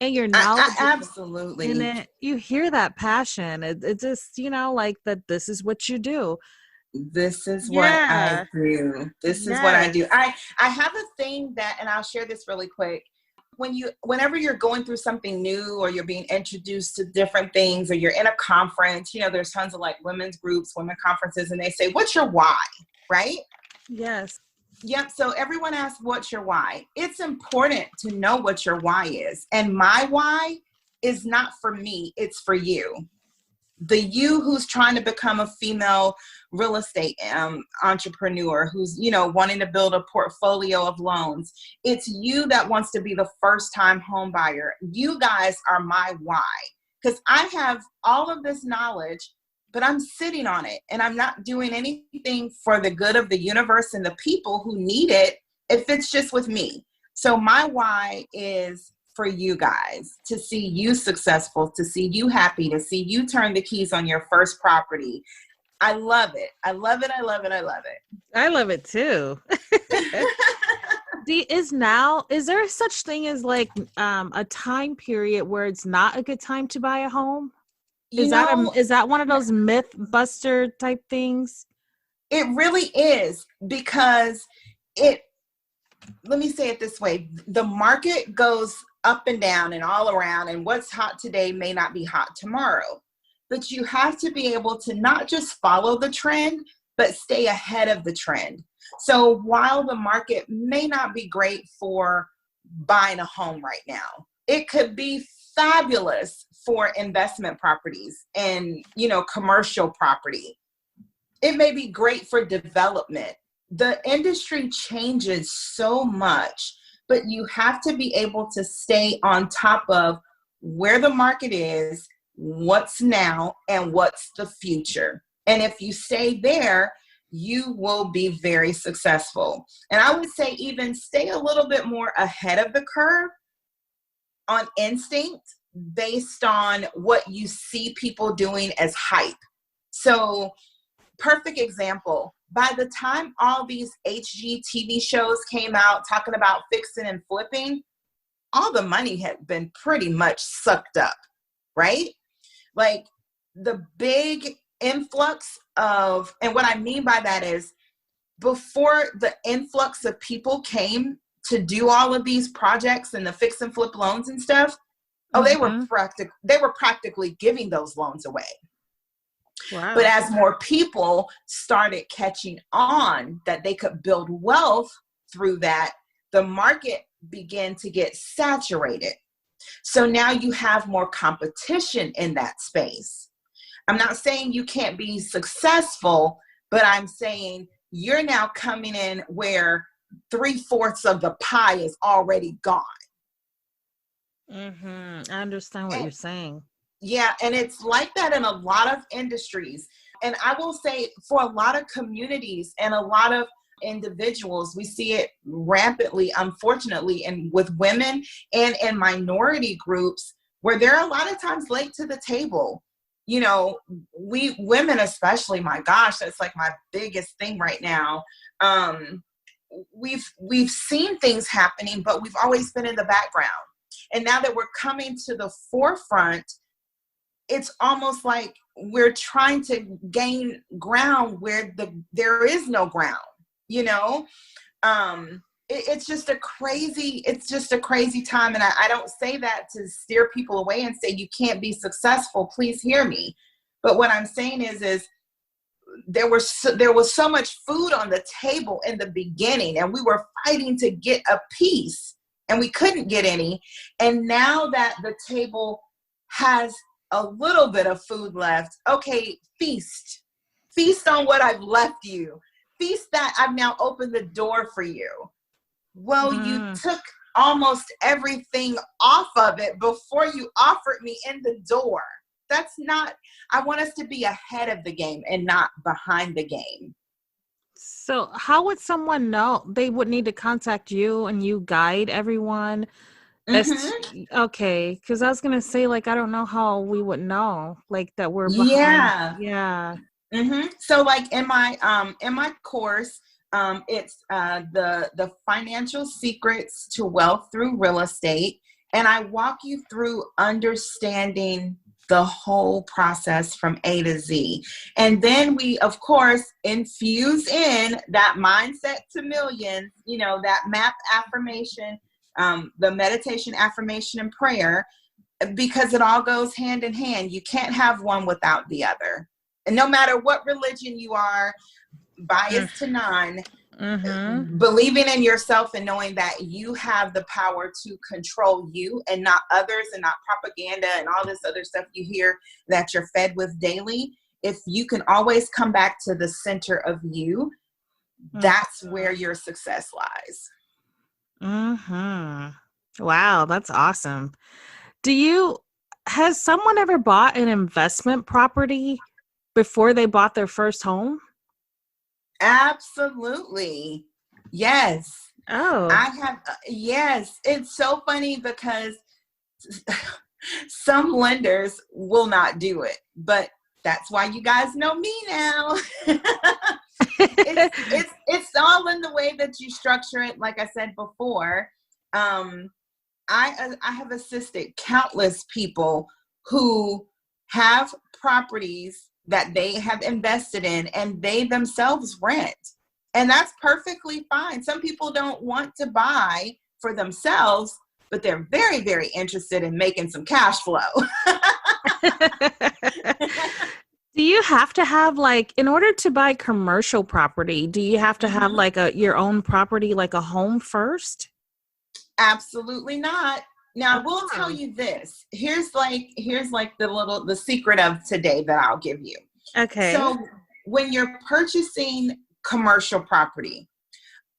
and you're knowledgeable absolutely in it. You hear that passion. It just, you know, like that this is what you do. This is what I do. This is what I do. I have a thing that, and I'll share this really quick. Whenever you're going through something new, or you're being introduced to different things, or you're in a conference, you know, there's tons of like women's groups, women conferences, and they say, what's your why? Right? Yes. Yep. So everyone asks, what's your why? It's important to know what your why is. And my why is not for me. It's for you. The you who's trying to become a female real estate entrepreneur, who's, you know, wanting to build a portfolio of loans. It's you that wants to be the first time home buyer. You guys are my why, because I have all of this knowledge, but I'm sitting on it and I'm not doing anything for the good of the universe and the people who need it if it's just with me. So my why is for you guys, to see you successful, to see you happy, to see you turn the keys on your first property. I love it. I love it. I love it. I love it. I love it too. Is there such thing as like a time period where it's not a good time to buy a home? Is that one of those myth buster type things? It really is, because let me say it this way. The market goes up and down and all around, and what's hot today may not be hot tomorrow. But you have to be able to not just follow the trend, but stay ahead of the trend. So while the market may not be great for buying a home right now, it could be fabulous for investment properties and, you know, commercial property. It may be great for development. The industry changes so much, but you have to be able to stay on top of where the market is, what's now and what's the future. And if you stay there, you will be very successful. And I would say even stay a little bit more ahead of the curve on instinct based on what you see people doing as hype. So, perfect example, by the time all these HGTV shows came out talking about fixing and flipping, all the money had been pretty much sucked up, right? Like the big influx of, and what I mean by that is before the influx of people came to do all of these projects and the fix and flip loans and stuff, they were practically giving those loans away. Wow. But as more people started catching on that they could build wealth through that, the market began to get saturated. So now you have more competition in that space. I'm not saying you can't be successful, but I'm saying you're now coming in where 3/4 of the pie is already gone. I understand what you're saying. Yeah, and it's like that in a lot of industries. And I will say for a lot of communities and a lot of individuals, we see it rampantly, unfortunately, and with women and in minority groups where they're a lot of times late to the table. You know, we women especially, my gosh, that's like my biggest thing right now. We've seen things happening, but we've always been in the background. And now that we're coming to the forefront, it's almost like we're trying to gain ground where there is no ground, you know? It's just a crazy time. And I don't say that to steer people away and say you can't be successful. Please hear me. But what I'm saying is there was so much food on the table in the beginning, and we were fighting to get a piece, and we couldn't get any. And now that the table has a little bit of food left, okay, feast on what I've left you. Feast that I've now opened the door for you. Well, you took almost everything off of it before you offered me in the door. That's not, I want us to be ahead of the game and not behind the game. So how would someone know? They would need to contact you and you guide everyone. Okay, because I was gonna say, like, I don't know how we would know, like, that we're behind. Yeah. So like in my course, it's the financial secrets to wealth through real estate. And I walk you through understanding the whole process from A to Z. And then we, of course, infuse in that mindset to millions, you know, that M.A.P affirmation, the meditation, affirmation, and prayer, because it all goes hand in hand. You can't have one without the other. And no matter what religion you are, biased to none, believing in yourself and knowing that you have the power to control you and not others and not propaganda and all this other stuff you hear that you're fed with daily. If you can always come back to the center of you, that's where your success lies. Wow, that's awesome. Has someone ever bought an investment property before they bought their first home? Absolutely. Yes. Oh. I have. Yes. It's so funny because some lenders will not do it, but that's why you guys know me now. It's all in the way that you structure it. Like I said before, I have assisted countless people who have properties that they have invested in and they themselves rent. And that's perfectly fine. Some people don't want to buy for themselves, but they're very, very interested in making some cash flow. Do you have to have, like, in order to buy commercial property, do you have to have like your own property, like a home first? Absolutely not. Now, I will tell you this. Here's the secret of today that I'll give you. Okay. So when you're purchasing commercial property,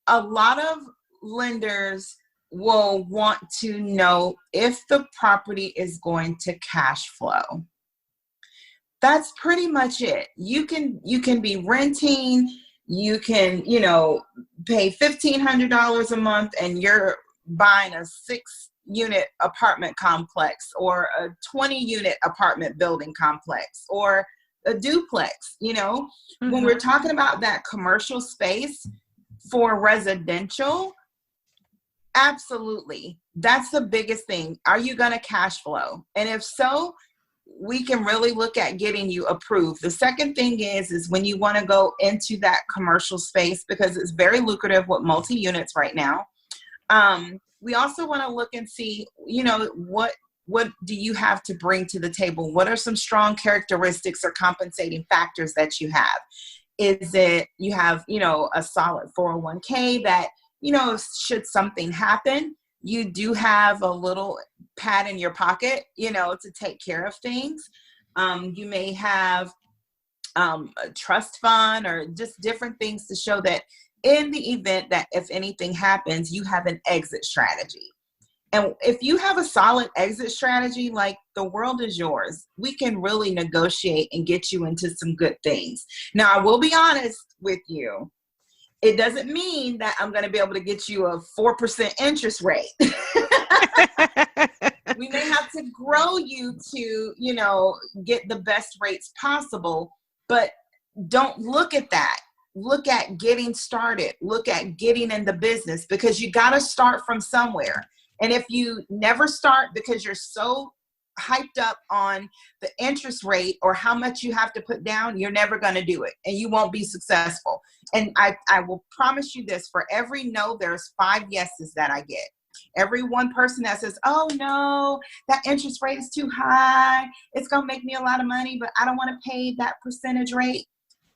a lot of lenders will want to know if the property is going to cash flow. That's pretty much it. You can be renting, you can, pay $1,500 a month and you're buying a 6-unit apartment complex or a 20-unit apartment building complex or a duplex. When we're talking about that commercial space for residential, absolutely. That's the biggest thing. Are you going to cash flow? And if so, we can really look at getting you approved. The second thing is when you want to go into that commercial space, because it's very lucrative with multi-units right now. We also want to look and see, what do you have to bring to the table? What are some strong characteristics or compensating factors that you have? Is it you have, a solid 401k that, should something happen, you do have a little pad in your pocket, to take care of things. You may have a trust fund or just different things to show that in the event that if anything happens, you have an exit strategy. And if you have a solid exit strategy, like, the world is yours. We can really negotiate and get you into some good things. Now, I will be honest with you. It doesn't mean that I'm going to be able to get you a 4% interest rate. We may have to grow you to, get the best rates possible, but don't look at that. Look at getting started. Look at getting in the business, because you got to start from somewhere. And if you never start because you're so hyped up on the interest rate or how much you have to put down, you're never going to do it and you won't be successful. And I will promise you this, for every no, there's 5 yeses that I get. Every one person that says, oh no, that interest rate is too high, it's going to make me a lot of money, but I don't want to pay that percentage rate.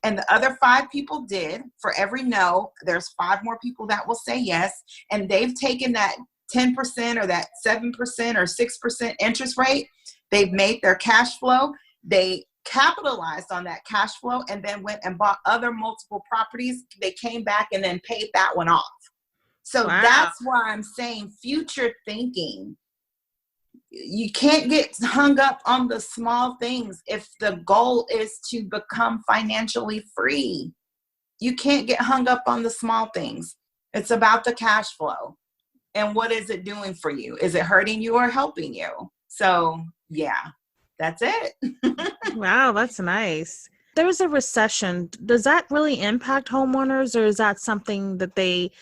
And the other 5 people did. For every no, there's 5 more people that will say yes. And they've taken that 10% or that 7% or 6% interest rate. They've made their cash flow. They capitalized on that cash flow and then went and bought other multiple properties. They came back and then paid that one off. So That's why I'm saying future thinking. You can't get hung up on the small things if the goal is to become financially free. You can't get hung up on the small things. It's about the cash flow. And what is it doing for you? Is it hurting you or helping you? So, yeah, that's it. Wow, that's nice. There was a recession. Does that really impact homeowners, or is that something that they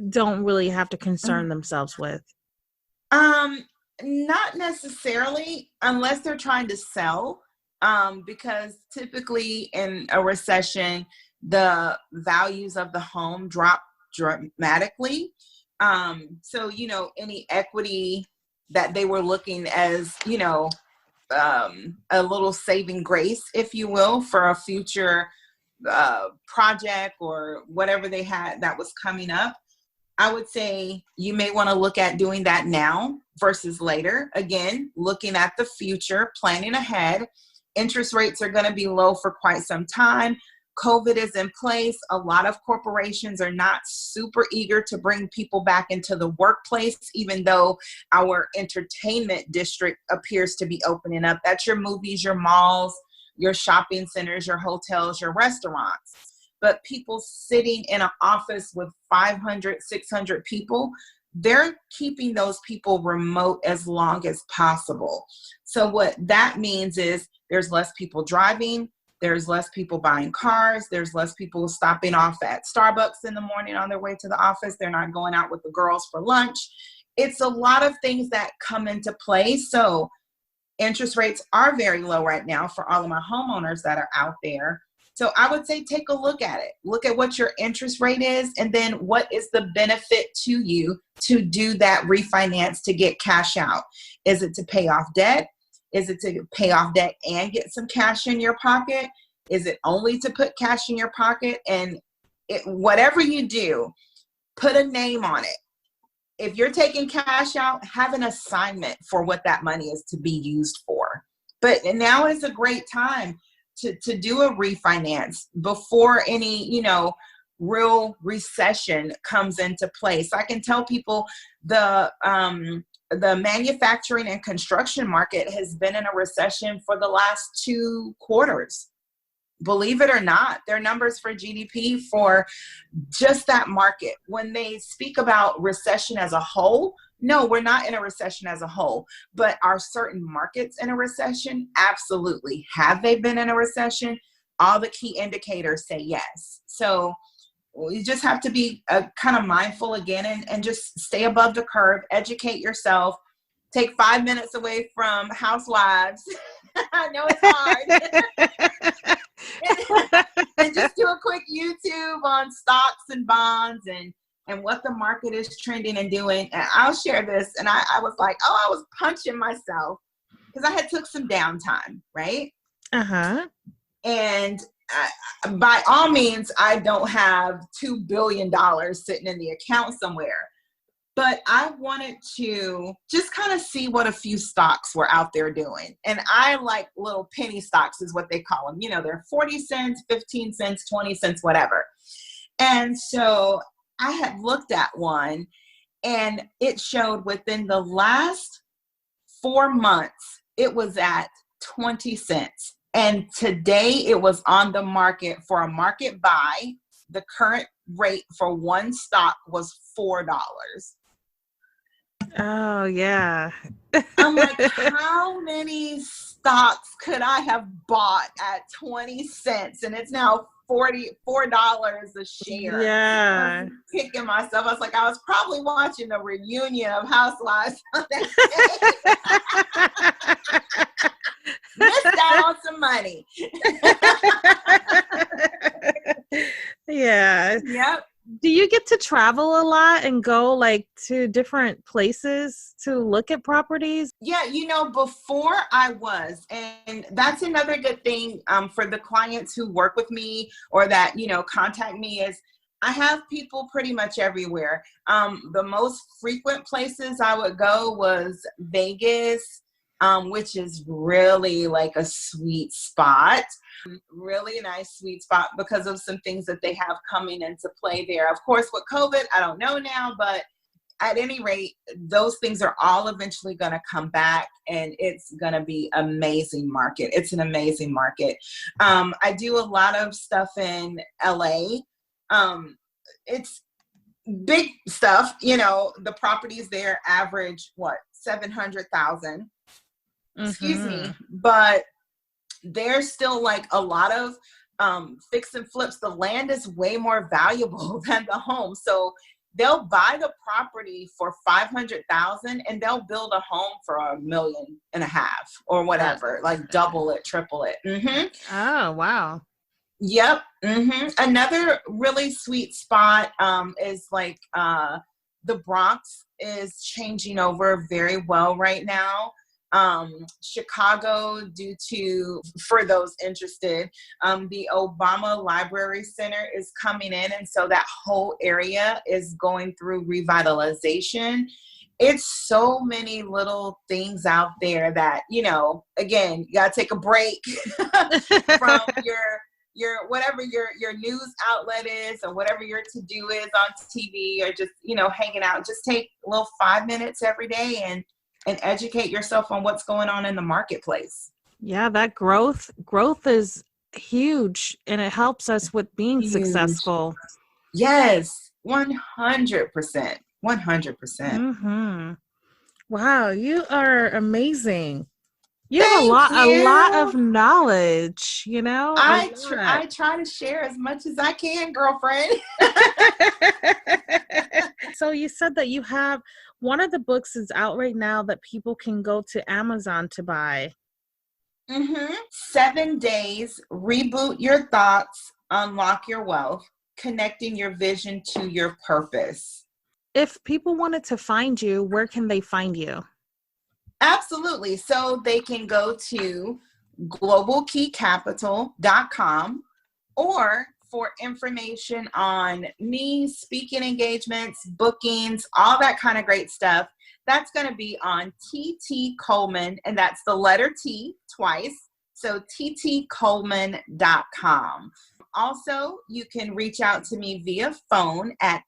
don't really have to concern themselves with? Not necessarily, unless they're trying to sell, because typically in a recession, the values of the home drop dramatically. So, any equity that they were looking as, a little saving grace, if you will, for a future project or whatever they had that was coming up, I would say you may want to look at doing that now versus later. Again, looking at the future, planning ahead. Interest rates are going to be low for quite some time. COVID is in place. A lot of corporations are not super eager to bring people back into the workplace, even though our entertainment district appears to be opening up. That's your movies, your malls, your shopping centers, your hotels, your restaurants. But people sitting in an office with 500, 600 people, they're keeping those people remote as long as possible. So what that means is there's less people driving. There's less people buying cars. There's less people stopping off at Starbucks in the morning on their way to the office. They're not going out with the girls for lunch. It's a lot of things that come into play. So interest rates are very low right now for all of my homeowners that are out there. So I would say take a look at it. Look at what your interest rate is, and then what is the benefit to you to do that refinance to get cash out. Is it to pay off debt? Is it to pay off debt and get some cash in your pocket? Is it only to put cash in your pocket? And whatever you do, put a name on it. If you're taking cash out, have an assignment for what that money is to be used for. But now is a great time to do a refinance before any, real recession comes into place. I can tell people the the manufacturing and construction market has been in a recession for the last 2 quarters. Believe it or not, their numbers for GDP for just that market, when they speak about recession as a whole, no, we're not in a recession as a whole, but are certain markets in a recession? Absolutely. Have they been in a recession? All the key indicators say yes. So you just have to be kind of mindful again and just stay above the curve, educate yourself, take 5 minutes away from housewives. I know it's hard. And just do a quick YouTube on stocks and bonds and what the market is trending and doing. And I'll share this. And I was like, I was punching myself because I had took some downtime, right? Uh-huh. And by all means, I don't have $2 billion sitting in the account somewhere. But I wanted to just kind of see what a few stocks were out there doing. And I like little penny stocks is what they call them. You know, they're 40 cents, 15 cents, 20 cents, whatever. And so I had looked at one and it showed within the last 4 months, it was at 20 cents. And today it was on the market for a market buy. The current rate for one stock was $4. Oh, yeah. I'm like, how many stocks could I have bought at 20 cents? And it's now $4 a share. Yeah. I was kicking myself. I was like, I was probably watching the reunion of Housewives on that day. Missed out on some money. Yeah. Yep. Do you get to travel a lot and go like to different places to look at properties? Yeah, you know, before I was, and that's another good thing for the clients who work with me or that, you know, contact me is I have people pretty much everywhere. The most frequent places I would go was Vegas, which is really like a sweet spot. Really nice sweet spot because of some things that they have coming into play there. Of course, with COVID, I don't know now, but at any rate, those things are all eventually going to come back and it's going to be amazing market. It's an amazing market. I do a lot of stuff in LA. It's big stuff, you know, the properties there average what, 700,000. Excuse me, but there's still like a lot of fix and flips. The land is way more valuable than the home. So they'll buy the property for 500,000 and they'll build a home for $1.5 million or whatever, like double it, triple it. Oh, wow. Yep. Another really sweet spot is like the Bronx is changing over very well right now. Chicago, due to, for those interested, the Obama Library Center is coming in. And so that whole area is going through revitalization. It's so many little things out there that, you know, again, you got to take a break from your whatever your news outlet is or whatever your to-do is on TV or just, you know, hanging out. Just take a little 5 minutes every day and educate yourself on what's going on in the marketplace. Yeah, that growth is huge and it helps us with being successful. Yes, 100%. 100%. Wow, you are amazing. You have a lot of knowledge, you know? I try to share as much as I can, girlfriend. So you said that you have one of the books is out right now that people can go to Amazon to buy. 7 days, reboot your thoughts, unlock your wealth, connecting your vision to your purpose. If people wanted to find you, where can they find you? Absolutely. So they can go to globalkeycapital.com, or for information on me, speaking engagements, bookings, all that kind of great stuff, that's going to be on TT Coleman, and that's the letter T twice. So ttcoleman.com. Also, you can reach out to me via phone at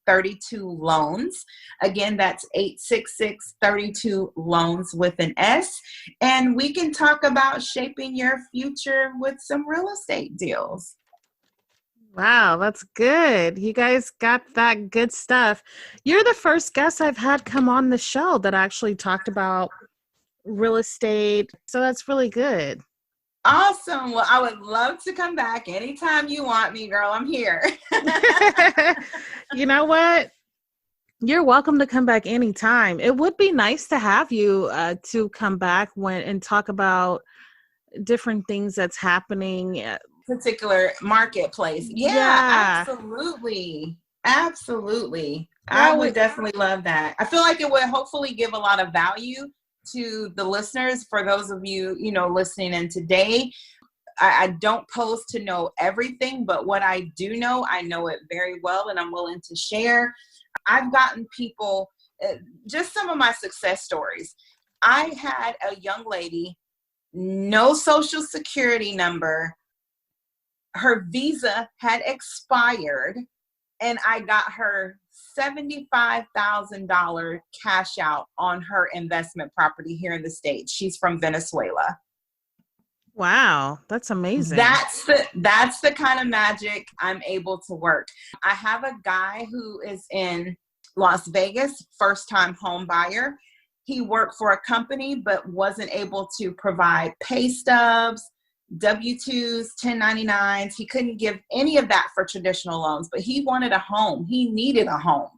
866-32-LOANS. Again, that's 866-32-LOANS with an S. And we can talk about shaping your future with some real estate deals. Wow, that's good. You guys got that good stuff. You're the first guest I've had come on the show that actually talked about real estate. So that's really good. Awesome. Well, I would love to come back anytime you want me, girl. I'm here. You know what? You're welcome to come back anytime. It would be nice to have you to come back and talk about different things that's happening. Particular marketplace. Yeah, absolutely. Absolutely. I would definitely love that. I feel like it would hopefully give a lot of value to the listeners. For those of you, listening in today, I don't pose to know everything, but what I do know, I know it very well, and I'm willing to share. I've gotten people, just some of my success stories. I had a young lady, no social security number. Her visa had expired, and I got her $75,000 cash out on her investment property here in the States. She's from Venezuela. Wow, that's amazing. That's the kind of magic I'm able to work. I have a guy who is in Las Vegas, first-time home buyer. He worked for a company but wasn't able to provide pay stubs, W-2s, 1099s. He couldn't give any of that for traditional loans, but he wanted a home. He needed a home.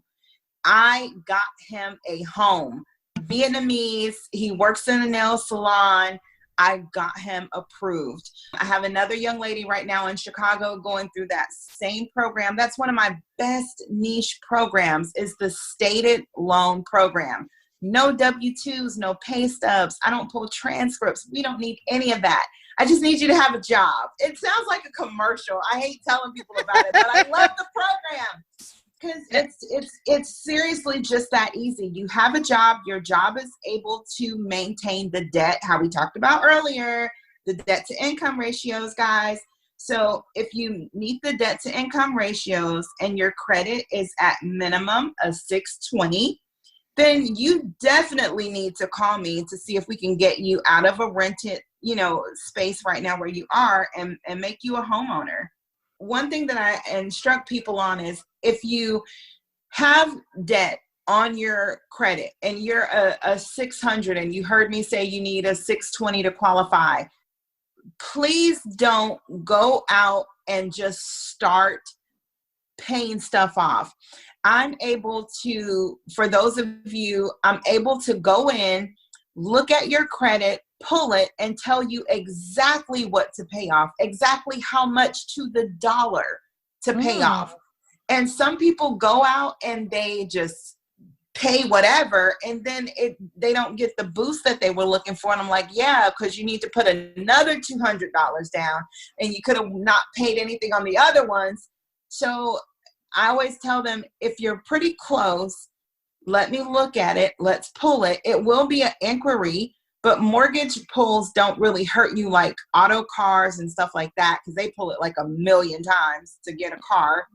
I got him a home. Vietnamese. He works in a nail salon. I got him approved. I have another young lady right now in Chicago going through that same program. That's one of my best niche programs, is the stated loan program. No W-2s, no pay stubs. I don't pull transcripts. We don't need any of that. I just need you to have a job. It sounds like a commercial. I hate telling people about it, but I love the program because it's seriously just that easy. You have a job. Your job is able to maintain the debt, how we talked about earlier, the debt to income ratios, guys. So if you meet the debt to income ratios and your credit is at minimum of 620, then you definitely need to call me to see if we can get you out of a rented, space right now where you are and make you a homeowner. One thing that I instruct people on is, if you have debt on your credit and you're a 600 and you heard me say you need a 620 to qualify, please don't go out and just start paying stuff off. I'm able to go in, look at your credit, pull it, and tell you exactly what to pay off, exactly how much to the dollar to pay off. And some people go out and they just pay whatever, and then they don't get the boost that they were looking for. And I'm like, yeah, because you need to put another $200 down, and you could have not paid anything on the other ones. So I always tell them, if you're pretty close, let me look at it. Let's pull it. It will be an inquiry, but mortgage pulls don't really hurt you like auto cars and stuff like that, because they pull it like 1,000,000 times to get a car.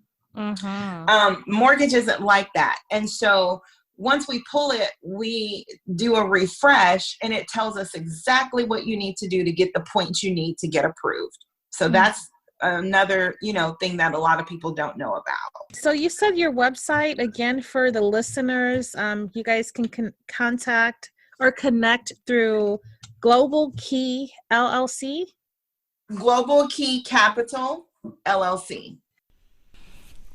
Mortgage isn't like that. And so once we pull it, we do a refresh, and it tells us exactly what you need to do to get the points you need to get approved. So that's another, thing that a lot of people don't know about. So you said your website again for the listeners. You guys can contact or connect through Global Key LLC. Global Key Capital LLC.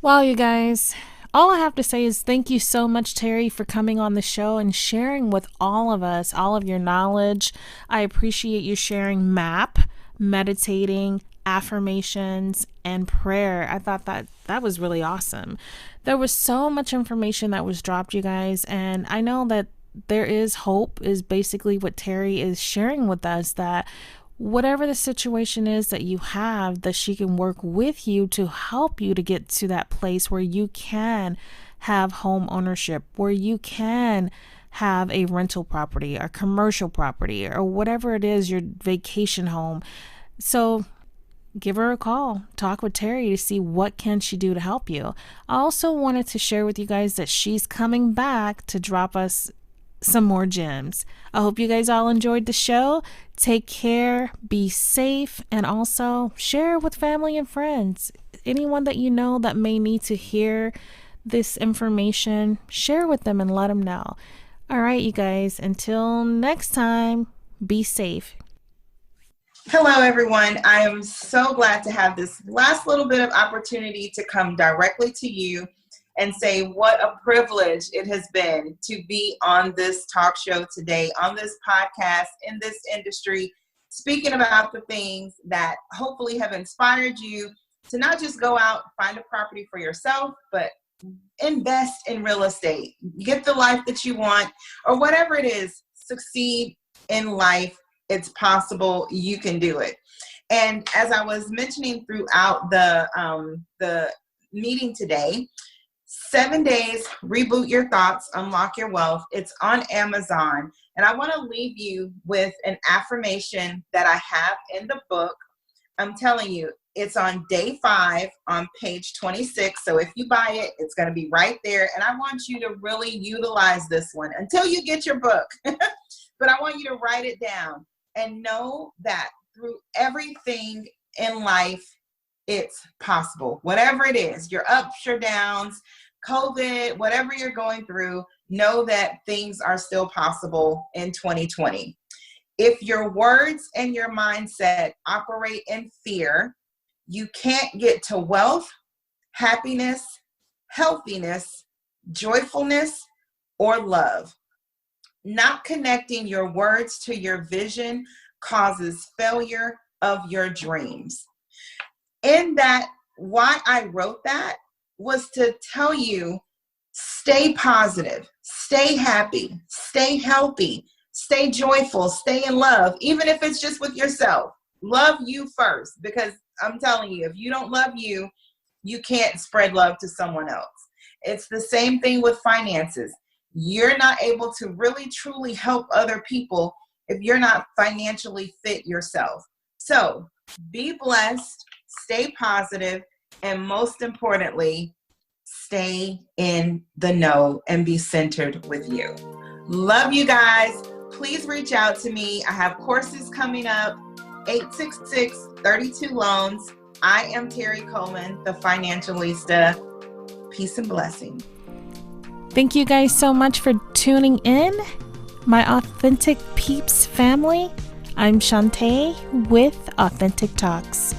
Wow, you guys. All I have to say is thank you so much, Terry, for coming on the show and sharing with all of us all of your knowledge. I appreciate you sharing M.A.P Meditating, affirmations, and prayer. I thought that was really awesome. There was so much information that was dropped, you guys, and I know that there is hope, is basically what Terry is sharing with us, that whatever the situation is that you have, that she can work with you to help you to get to that place where you can have home ownership, where you can have a rental property or commercial property or whatever it is, your vacation home. So give her a call, talk with Terry to see what can she do to help you. I also wanted to share with you guys that she's coming back to drop us some more gems. I hope you guys all enjoyed the show. Take care, be safe, and also share with family and friends. Anyone that you know that may need to hear this information, share with them and let them know. All right, you guys, until next time, be safe. Hello, everyone. I am so glad to have this last little bit of opportunity to come directly to you and say what a privilege it has been to be on this talk show today, on this podcast, in this industry, speaking about the things that hopefully have inspired you to not just go out and find a property for yourself, but invest in real estate, get the life that you want, or whatever it is, succeed in life. It's possible. You can do it. And as I was mentioning throughout the meeting today, 7 days, Reboot Your Thoughts, Unlock Your Wealth. It's on Amazon. And I want to leave you with an affirmation that I have in the book. I'm telling you, it's on day 5 on page 26. So if you buy it, it's going to be right there. And I want you to really utilize this one until you get your book. But I want you to write it down and know that through everything in life, it's possible. Whatever it is, your ups, your downs, COVID, whatever you're going through, know that things are still possible in 2020. If your words and your mindset operate in fear, you can't get to wealth, happiness, healthiness, joyfulness, or love. Not connecting your words to your vision causes failure of your dreams. In that, why I wrote that was to tell you, stay positive, stay happy, stay healthy, stay joyful, stay in love, even if it's just with yourself. Love you first, because I'm telling you, if you don't love you, you can't spread love to someone else. It's the same thing with finances. You're not able to really truly help other people if you're not financially fit yourself. So be blessed, stay positive, and most importantly, stay in the know and be centered with you. Love you guys. Please reach out to me. I have courses coming up, 866-32-LOANS. I am Terry Coleman, the Financialista. Peace and blessing. Thank you guys so much for tuning in. My Authentic Peeps family, I'm Shantae with Authentic Talks.